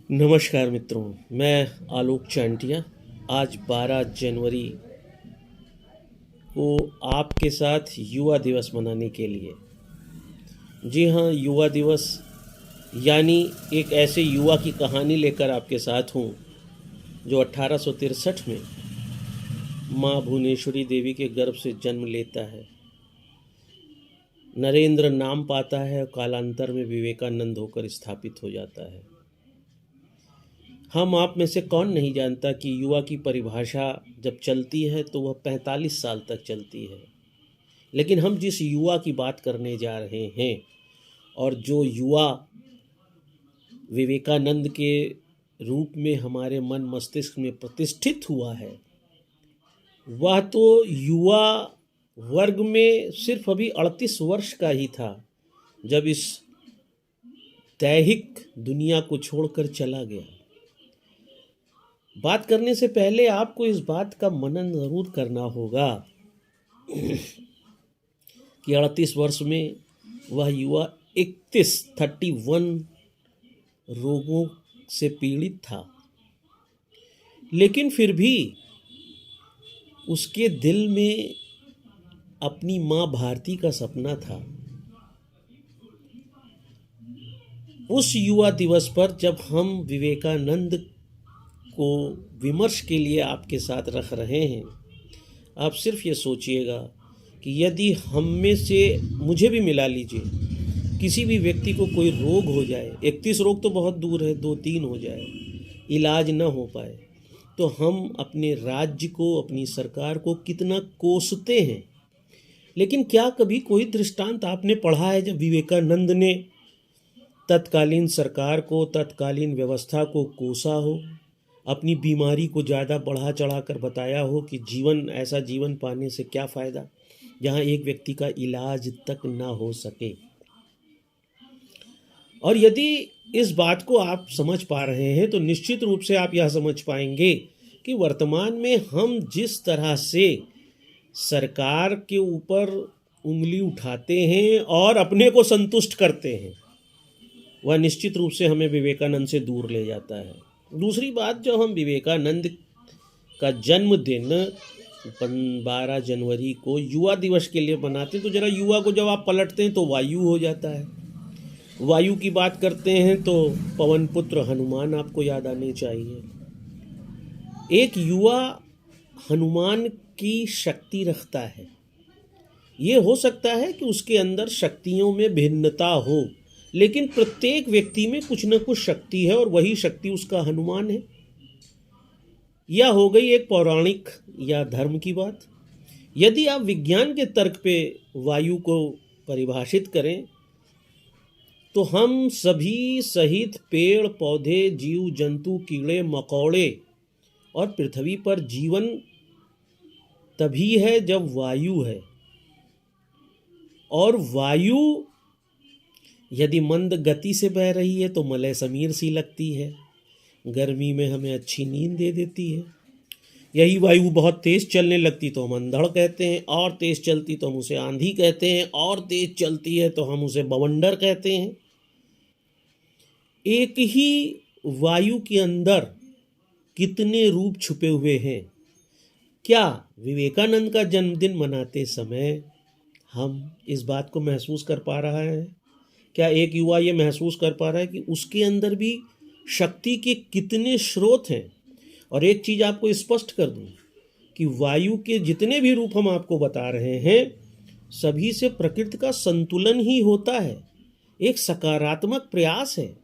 नमस्कार मित्रों, मैं आलोक चांटिया आज 12 जनवरी को आपके साथ युवा दिवस मनाने के लिए। जी हाँ, युवा दिवस यानी एक ऐसे युवा की कहानी लेकर आपके साथ हूँ जो 1863 में माँ भुवनेश्वरी देवी के गर्भ से जन्म लेता है, नरेंद्र नाम पाता है और कालांतर में विवेकानंद होकर स्थापित हो जाता है। हम आप में से कौन नहीं जानता कि युवा की परिभाषा जब चलती है तो वह 45 साल तक चलती है। लेकिन हम जिस युवा की बात करने जा रहे हैं और जो युवा विवेकानंद के रूप में हमारे मन मस्तिष्क में प्रतिष्ठित हुआ है, वह तो युवा वर्ग में सिर्फ अभी 38 वर्ष का ही था जब इस दैहिक दुनिया को छोड़कर चला गया। बात करने से पहले आपको इस बात का मनन जरूर करना होगा कि 38 वर्ष में वह युवा 31 रोगों से पीड़ित था, लेकिन फिर भी उसके दिल में अपनी माँ भारती का सपना था। उस युवा दिवस पर जब हम विवेकानंद को विमर्श के लिए आपके साथ रख रहे हैं, आप सिर्फ ये सोचिएगा कि यदि हम में से, मुझे भी मिला लीजिए, किसी भी व्यक्ति को कोई रोग हो जाए, 31 रोग तो बहुत दूर है, 2-3 हो जाए, इलाज न हो पाए, तो हम अपने राज्य को, अपनी सरकार को कितना कोसते हैं। लेकिन क्या कभी कोई दृष्टांत आपने पढ़ा है जब विवेकानंद ने तत्कालीन सरकार को, तत्कालीन व्यवस्था को कोसा हो, अपनी बीमारी को ज़्यादा बढ़ा चढ़ा कर बताया हो कि ऐसा जीवन पाने से क्या फ़ायदा जहाँ एक व्यक्ति का इलाज तक ना हो सके। और यदि इस बात को आप समझ पा रहे हैं तो निश्चित रूप से आप यह समझ पाएंगे कि वर्तमान में हम जिस तरह से सरकार के ऊपर उंगली उठाते हैं और अपने को संतुष्ट करते हैं, वह निश्चित रूप से हमें विवेकानंद से दूर ले जाता है। दूसरी बात, जो हम विवेकानंद का जन्मदिन 12 जनवरी को युवा दिवस के लिए मनाते हैं, तो जरा युवा को जब आप पलटते हैं तो वायु हो जाता है। वायु की बात करते हैं तो पवन पुत्र हनुमान आपको याद आने चाहिए। एक युवा हनुमान की शक्ति रखता है। ये हो सकता है कि उसके अंदर शक्तियों में भिन्नता हो, लेकिन प्रत्येक व्यक्ति में कुछ न कुछ शक्ति है और वही शक्ति उसका हनुमान है। यह हो गई एक पौराणिक या धर्म की बात। यदि आप विज्ञान के तर्क पे वायु को परिभाषित करें तो हम सभी सहित पेड़ पौधे, जीव जंतु, कीड़े मकोड़े और पृथ्वी पर जीवन तभी है जब वायु है। और वायु यदि मंद गति से बह रही है तो मलय समीर सी लगती है, गर्मी में हमें अच्छी नींद दे देती है। यही वायु बहुत तेज चलने लगती तो हम अंधड़ कहते हैं, और तेज चलती तो हम उसे आंधी कहते हैं, और तेज चलती है तो हम उसे बवंडर कहते हैं। एक ही वायु के अंदर कितने रूप छुपे हुए हैं। क्या विवेकानंद का जन्मदिन मनाते समय हम इस बात को महसूस कर पा रहा है? क्या एक युवा ये महसूस कर पा रहा है कि उसके अंदर भी शक्ति के कितने स्रोत हैं? और एक चीज़ आपको स्पष्ट कर दूं कि वायु के जितने भी रूप हम आपको बता रहे हैं, सभी से प्रकृति का संतुलन ही होता है, एक सकारात्मक प्रयास है।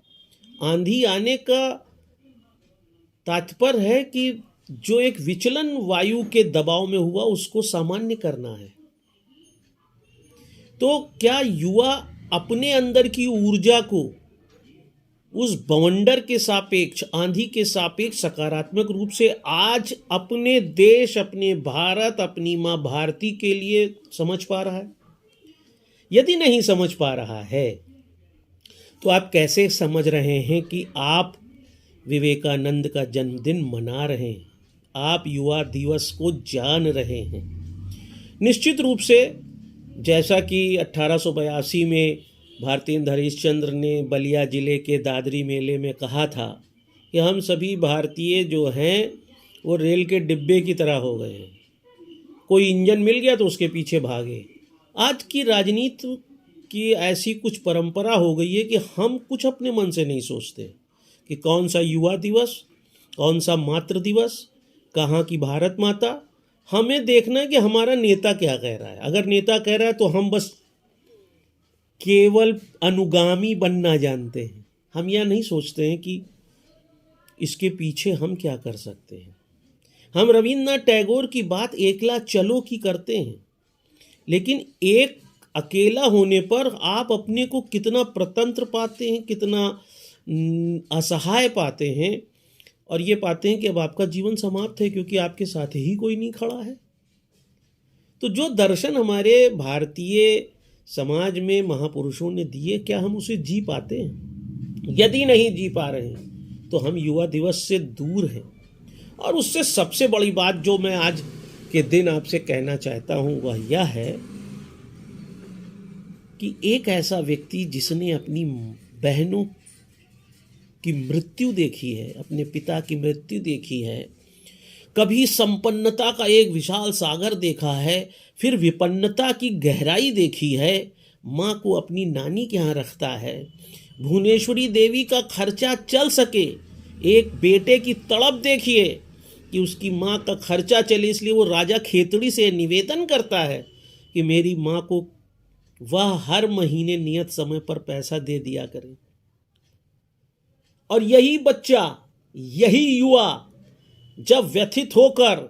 आंधी आने का तात्पर्य है कि जो एक विचलन वायु के दबाव में हुआ उसको सामान्य करना है। तो क्या युवा अपने अंदर की ऊर्जा को उस बवंडर के सापेक्ष, आंधी के सापेक्ष सकारात्मक रूप से आज अपने देश, अपने भारत, अपनी माँ भारती के लिए समझ पा रहा है? यदि नहीं समझ पा रहा है तो आप कैसे समझ रहे हैं कि आप विवेकानंद का जन्मदिन मना रहे हैं, आप युवा दिवस को जान रहे हैं? निश्चित रूप से जैसा कि 1882 में भारतेंद्र हरिश्चंद्र ने बलिया जिले के दादरी मेले में कहा था कि हम सभी भारतीय जो हैं वो रेल के डिब्बे की तरह हो गए हैं, कोई इंजन मिल गया तो उसके पीछे भागे। आज की राजनीति की ऐसी कुछ परंपरा हो गई है कि हम कुछ अपने मन से नहीं सोचते कि कौन सा युवा दिवस, कौन सा मातृ दिवस, कहाँ की भारत माता। हमें देखना है कि हमारा नेता क्या कह रहा है। अगर नेता कह रहा है तो हम बस केवल अनुगामी बनना जानते हैं। हम यह नहीं सोचते हैं कि इसके पीछे हम क्या कर सकते हैं। हम रविन्द्रनाथ टैगोर की बात एकला चलो की करते हैं, लेकिन एक अकेला होने पर आप अपने को कितना प्रतंत्र पाते हैं, कितना असहाय पाते हैं, और ये पाते हैं कि अब आपका जीवन समाप्त है क्योंकि आपके साथ ही कोई नहीं खड़ा है। तो जो दर्शन हमारे भारतीय समाज में महापुरुषों ने दिए, क्या हम उसे जी पाते हैं? यदि नहीं जी पा रहे हैं तो हम युवा दिवस से दूर हैं। और उससे सबसे बड़ी बात जो मैं आज के दिन आपसे कहना चाहता हूं वह यह है कि एक ऐसा व्यक्ति जिसने अपनी बहनों की मृत्यु देखी है, अपने पिता की मृत्यु देखी है, कभी संपन्नता का एक विशाल सागर देखा है, फिर विपन्नता की गहराई देखी है, माँ को अपनी नानी के यहाँ रखता है, भुवनेश्वरी देवी का खर्चा चल सके, एक बेटे की तड़प देखिए कि उसकी माँ का खर्चा चले, इसलिए वो राजा खेतड़ी से निवेदन करता है कि मेरी माँ को वह हर महीने नियत समय पर पैसा दे दिया करे। और यही बच्चा, यही युवा जब व्यथित होकर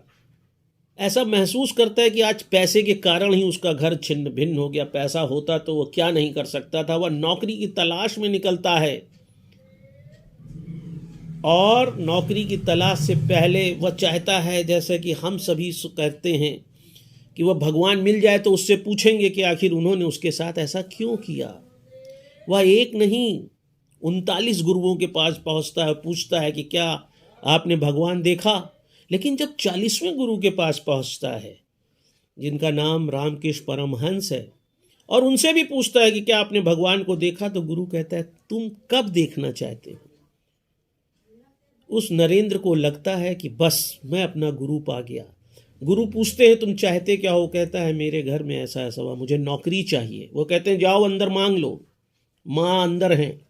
ऐसा महसूस करता है कि आज पैसे के कारण ही उसका घर छिन्न भिन्न हो गया, पैसा होता तो वो क्या नहीं कर सकता था, वह नौकरी की तलाश में निकलता है, और नौकरी की तलाश से पहले वह चाहता है, जैसे कि हम सभी कहते हैं, कि वह भगवान मिल जाए तो उससे पूछेंगे कि आखिर उन्होंने उसके साथ ऐसा क्यों किया। वह एक नहीं 39 गुरुओं के पास पहुंचता है, पूछता है कि क्या आपने भगवान देखा। लेकिन जब 40वें गुरु के पास पहुंचता है, जिनका नाम रामकृष्ण परमहंस है, और उनसे भी पूछता है कि क्या आपने भगवान को देखा, तो गुरु कहता है तुम कब देखना चाहते हो। उस नरेंद्र को लगता है कि बस मैं अपना गुरु पा गया। गुरु पूछते हैं तुम चाहते क्या हो, कहता है मेरे घर में ऐसा ऐसा हुआ, मुझे नौकरी चाहिए। वो कहते हैं जाओ अंदर मांग लो, माँ अंदर हैं।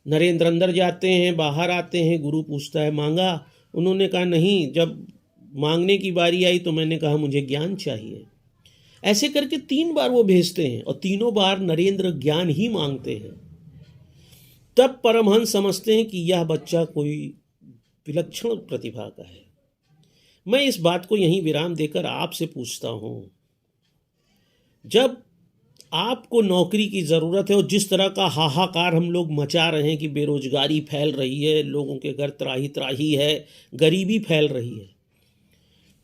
नरेंद्र अंदर जाते हैं, बाहर आते हैं, गुरु पूछता है मांगा, उन्होंने कहा नहीं, जब मांगने की बारी आई तो मैंने कहा मुझे ज्ञान चाहिए। ऐसे करके 3 बार वो भेजते हैं और तीनों बार नरेंद्र ज्ञान ही मांगते हैं। तब परमहंस समझते हैं कि यह बच्चा कोई विलक्षण प्रतिभा का है। मैं इस बात को यहीं विराम देकर आपसे पूछता हूं, जब आपको नौकरी की ज़रूरत है और जिस तरह का हाहाकार हम लोग मचा रहे हैं कि बेरोजगारी फैल रही है, लोगों के घर त्राही त्राही है, गरीबी फैल रही है,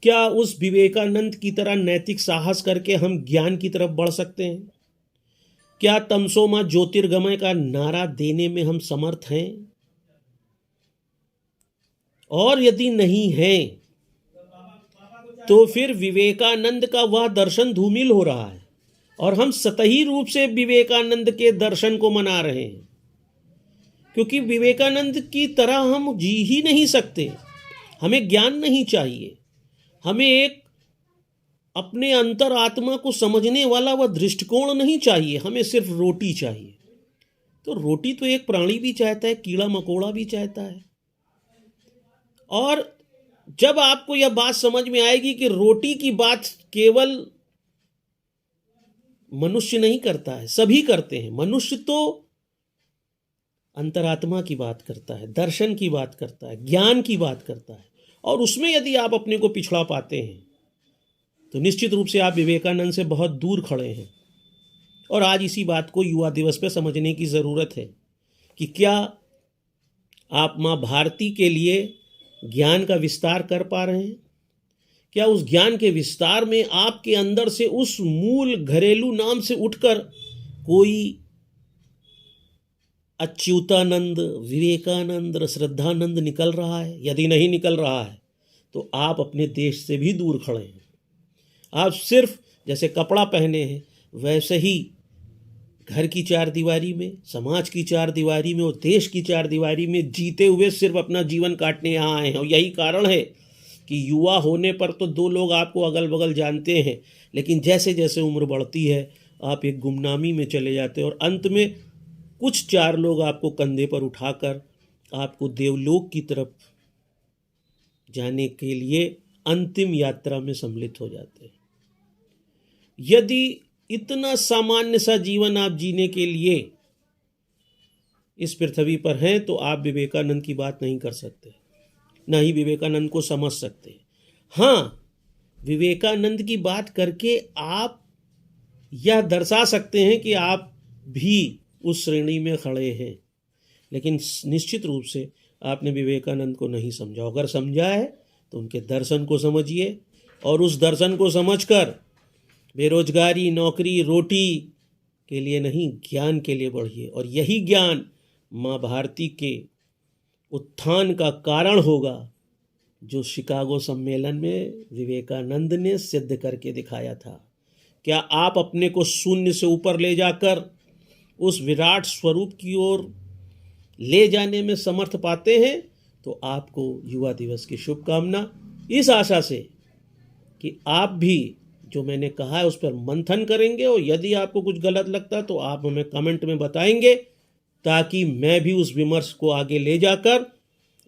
क्या उस विवेकानंद की तरह नैतिक साहस करके हम ज्ञान की तरफ बढ़ सकते हैं? क्या तमसो मा ज्योतिर्गमय का नारा देने में हम समर्थ हैं? और यदि नहीं है तो फिर विवेकानंद का वह दर्शन धूमिल हो रहा है और हम सतही रूप से विवेकानंद के दर्शन को मना रहे हैं, क्योंकि विवेकानंद की तरह हम जी ही नहीं सकते। हमें ज्ञान नहीं चाहिए, हमें एक अपने अंतर आत्मा को समझने वाला वह दृष्टिकोण नहीं चाहिए, हमें सिर्फ रोटी चाहिए। तो रोटी तो एक प्राणी भी चाहता है, कीड़ा मकोड़ा भी चाहता है। और जब आपको यह बात समझ में आएगी कि रोटी की बात केवल मनुष्य नहीं करता है, सभी करते हैं। मनुष्य तो अंतरात्मा की बात करता है, दर्शन की बात करता है, ज्ञान की बात करता है, और उसमें यदि आप अपने को पिछड़ा पाते हैं तो निश्चित रूप से आप विवेकानंद से बहुत दूर खड़े हैं। और आज इसी बात को युवा दिवस पे समझने की ज़रूरत है कि क्या आप माँ भारती के लिए ज्ञान का विस्तार कर पा रहे हैं? क्या उस ज्ञान के विस्तार में आपके अंदर से उस मूल घरेलू नाम से उठकर कोई अच्युतानंद, विवेकानंद, श्रद्धानंद निकल रहा है? यदि नहीं निकल रहा है तो आप अपने देश से भी दूर खड़े हैं। आप सिर्फ जैसे कपड़ा पहने हैं वैसे ही घर की चार दीवारी में, समाज की चार दीवारी में और देश की चार दीवारी में जीते हुए सिर्फ अपना जीवन काटने यहाँ आए हैं। और यही कारण है कि युवा होने पर तो दो लोग आपको अगल बगल जानते हैं, लेकिन जैसे जैसे उम्र बढ़ती है आप एक गुमनामी में चले जाते हैं और अंत में कुछ चार लोग आपको कंधे पर उठाकर आपको देवलोक की तरफ जाने के लिए अंतिम यात्रा में सम्मिलित हो जाते हैं। यदि इतना सामान्य सा जीवन आप जीने के लिए इस पृथ्वी पर हैं तो आप विवेकानंद की बात नहीं कर सकते, ना ही विवेकानंद को समझ सकते। हाँ, विवेकानंद की बात करके आप यह दर्शा सकते हैं कि आप भी उस श्रेणी में खड़े हैं, लेकिन निश्चित रूप से आपने विवेकानंद को नहीं समझा। अगर समझा है तो उनके दर्शन को समझिए और उस दर्शन को समझकर बेरोजगारी, नौकरी, रोटी के लिए नहीं, ज्ञान के लिए बढ़िए। और यही ज्ञान माँ भारती के उत्थान का कारण होगा, जो शिकागो सम्मेलन में विवेकानंद ने सिद्ध करके दिखाया था। क्या आप अपने को शून्य से ऊपर ले जाकर उस विराट स्वरूप की ओर ले जाने में समर्थ पाते हैं? तो आपको युवा दिवस की शुभकामना, इस आशा से कि आप भी जो मैंने कहा है उस पर मंथन करेंगे और यदि आपको कुछ गलत लगता तो आप हमें कमेंट में बताएंगे, ताकि मैं भी उस विमर्श को आगे ले जाकर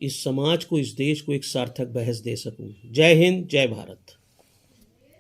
इस समाज को, इस देश को एक सार्थक बहस दे सकूं। जय हिंद, जय भारत।